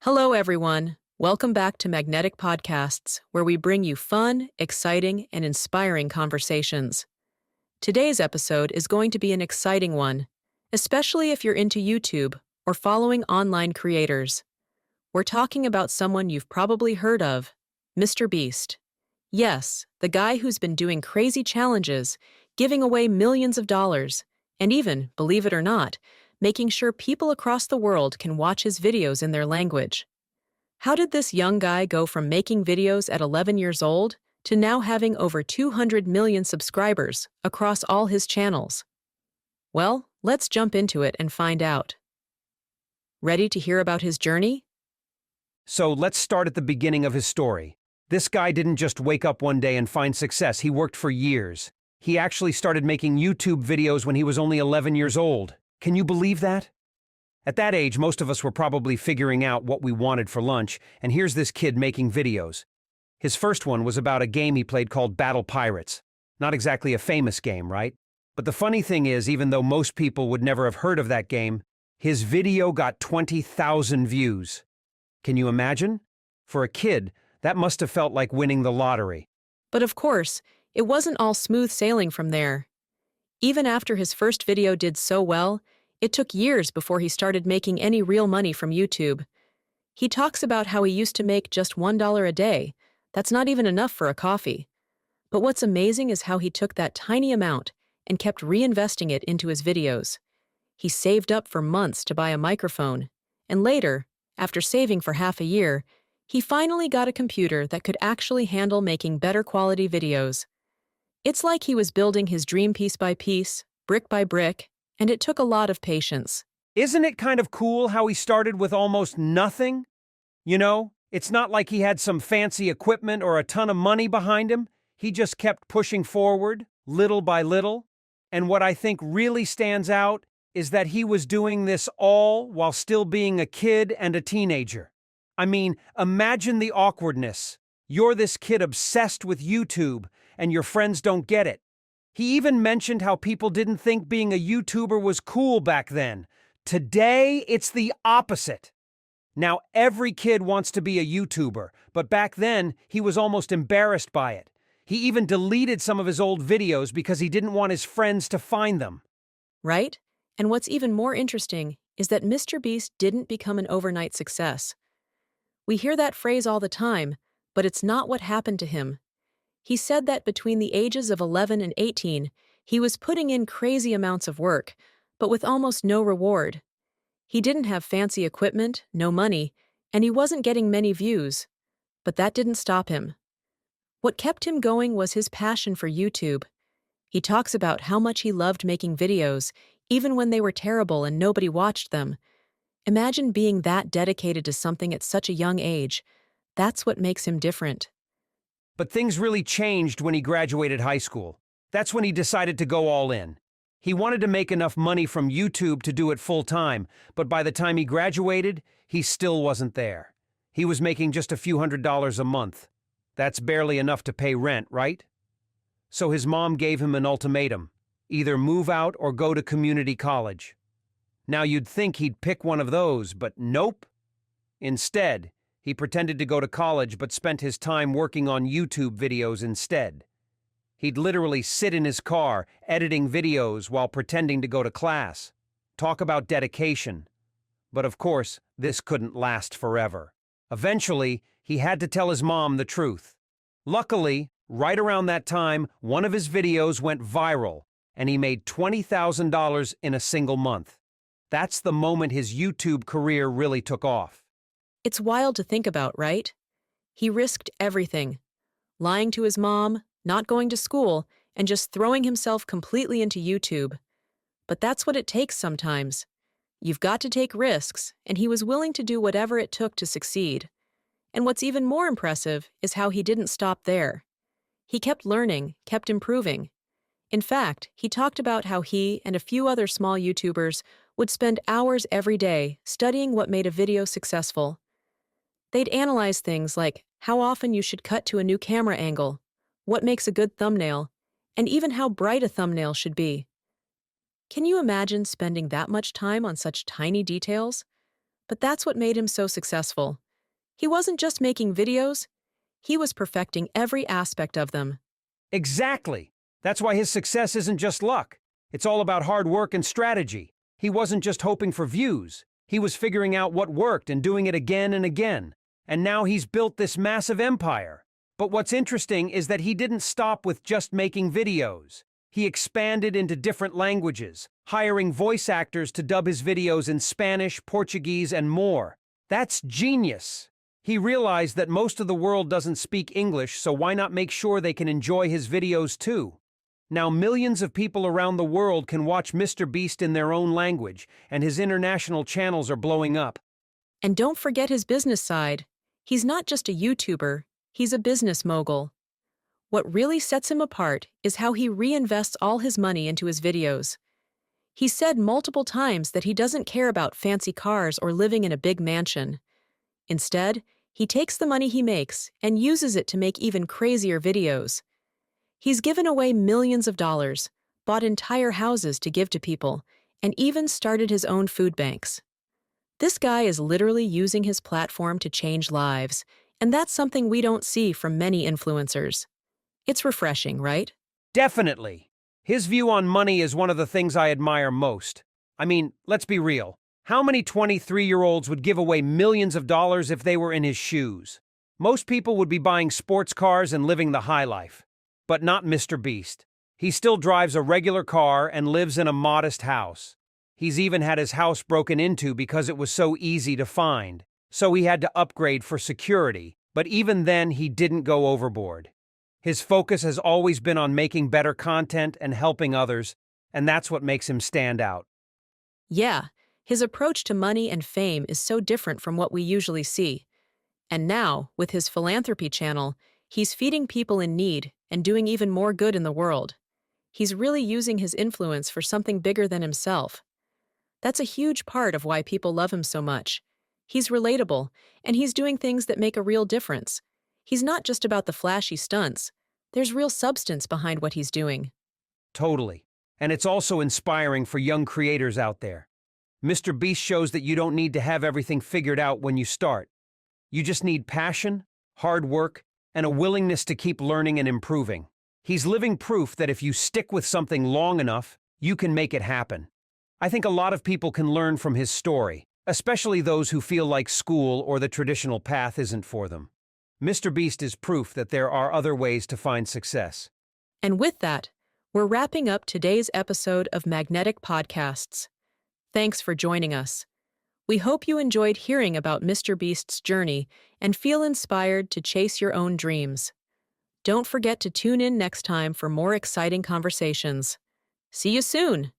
Hello, everyone. Welcome back to Magnetic Podcasts, where we bring you fun, exciting, and inspiring conversations. Today's episode is going to be an exciting one, especially if you're into YouTube or following online creators. We're talking about someone you've probably heard of, MrBeast. Yes, the guy who's been doing crazy challenges, giving away millions of dollars, and even, believe it or not, making sure people across the world can watch his videos in their language. How did this young guy go from making videos at 11 years old to now having over 200 million subscribers across all his channels? Well, let's jump into it and find out. Ready to hear about his journey? So let's start at the beginning of his story. This guy didn't just wake up one day and find success. He worked for years. He actually started making YouTube videos when he was only 11 years old. Can you believe that? At that age, most of us were probably figuring out what we wanted for lunch, and here's this kid making videos. His first one was about a game he played called Battle Pirates. Not exactly a famous game, right? But the funny thing is, even though most people would never have heard of that game, his video got 20,000 views. Can you imagine? For a kid, that must have felt like winning the lottery. But of course, it wasn't all smooth sailing from there. Even after his first video did so well, it took years before he started making any real money from YouTube. He talks about how he used to make just $1 a day. That's not even enough for a coffee. But what's amazing is how he took that tiny amount and kept reinvesting it into his videos. He saved up for months to buy a microphone, and later, after saving for half a year, he finally got a computer that could actually handle making better quality videos. It's like he was building his dream piece by piece, brick by brick, and it took a lot of patience. Isn't it kind of cool how he started with almost nothing? You know, it's not like he had some fancy equipment or a ton of money behind him. He just kept pushing forward, little by little. And what I think really stands out is that he was doing this all while still being a kid and a teenager. I mean, imagine the awkwardness. You're this kid obsessed with YouTube, and your friends don't get it. He even mentioned how people didn't think being a YouTuber was cool back then. Today, it's the opposite. Now, every kid wants to be a YouTuber, but back then, he was almost embarrassed by it. He even deleted some of his old videos because he didn't want his friends to find them. Right? And what's even more interesting is that MrBeast didn't become an overnight success. We hear that phrase all the time, but it's not what happened to him. He said that between the ages of 11 and 18, he was putting in crazy amounts of work, but with almost no reward. He didn't have fancy equipment, no money, and he wasn't getting many views. But that didn't stop him. What kept him going was his passion for YouTube. He talks about how much he loved making videos, even when they were terrible and nobody watched them. Imagine being that dedicated to something at such a young age. That's what makes him different. But things really changed when he graduated high school. That's when he decided to go all in. He wanted to make enough money from YouTube to do it full time, but by the time he graduated, he still wasn't there. He was making just a few $100s a month. That's barely enough to pay rent, right? So his mom gave him an ultimatum: either move out or go to community college. Now you'd think he'd pick one of those, but nope. Instead, he pretended to go to college but spent his time working on YouTube videos instead. He'd literally sit in his car, editing videos while pretending to go to class. Talk about dedication. But of course, this couldn't last forever. Eventually, he had to tell his mom the truth. Luckily, right around that time, one of his videos went viral, and he made $20,000 in a single month. That's the moment his YouTube career really took off. It's wild to think about, right? He risked everything. Lying to his mom, not going to school, and just throwing himself completely into YouTube. But that's what it takes sometimes. You've got to take risks, and he was willing to do whatever it took to succeed. And what's even more impressive is how he didn't stop there. He kept learning, kept improving. In fact, he talked about how he and a few other small YouTubers would spend hours every day studying what made a video successful. They'd analyze things like how often you should cut to a new camera angle, what makes a good thumbnail, and even how bright a thumbnail should be. Can you imagine spending that much time on such tiny details? But that's what made him so successful. He wasn't just making videos, he was perfecting every aspect of them. Exactly. That's why his success isn't just luck. It's all about hard work and strategy. He wasn't just hoping for views. He was figuring out what worked and doing it again and again. And now he's built this massive empire. But what's interesting is that he didn't stop with just making videos. He expanded into different languages, hiring voice actors to dub his videos in Spanish, Portuguese, and more. That's genius. He realized that most of the world doesn't speak English, so why not make sure they can enjoy his videos too? Now millions of people around the world can watch MrBeast in their own language, and his international channels are blowing up. And don't forget his business side. He's not just a YouTuber, he's a business mogul. What really sets him apart is how he reinvests all his money into his videos. He said multiple times that he doesn't care about fancy cars or living in a big mansion. Instead, he takes the money he makes and uses it to make even crazier videos. He's given away millions of dollars, bought entire houses to give to people, and even started his own food banks. This guy is literally using his platform to change lives, and that's something we don't see from many influencers. It's refreshing, right? Definitely. His view on money is one of the things I admire most. I mean, let's be real. How many 23-year-olds would give away millions of dollars if they were in his shoes? Most people would be buying sports cars and living the high life. But not MrBeast. He still drives a regular car and lives in a modest house. He's even had his house broken into because it was so easy to find. So he had to upgrade for security, but even then he didn't go overboard. His focus has always been on making better content and helping others, and that's what makes him stand out. Yeah, his approach to money and fame is so different from what we usually see. And now, with his philanthropy channel, he's feeding people in need and doing even more good in the world. He's really using his influence for something bigger than himself. That's a huge part of why people love him so much. He's relatable, and he's doing things that make a real difference. He's not just about the flashy stunts. There's real substance behind what he's doing. Totally. And it's also inspiring for young creators out there. MrBeast shows that you don't need to have everything figured out when you start. You just need passion, hard work, and a willingness to keep learning and improving. He's living proof that if you stick with something long enough, you can make it happen. I think a lot of people can learn from his story, especially those who feel like school or the traditional path isn't for them. MrBeast is proof that there are other ways to find success. And with that, we're wrapping up today's episode of Magnetic Podcasts. Thanks for joining us. We hope you enjoyed hearing about MrBeast's journey and feel inspired to chase your own dreams. Don't forget to tune in next time for more exciting conversations. See you soon!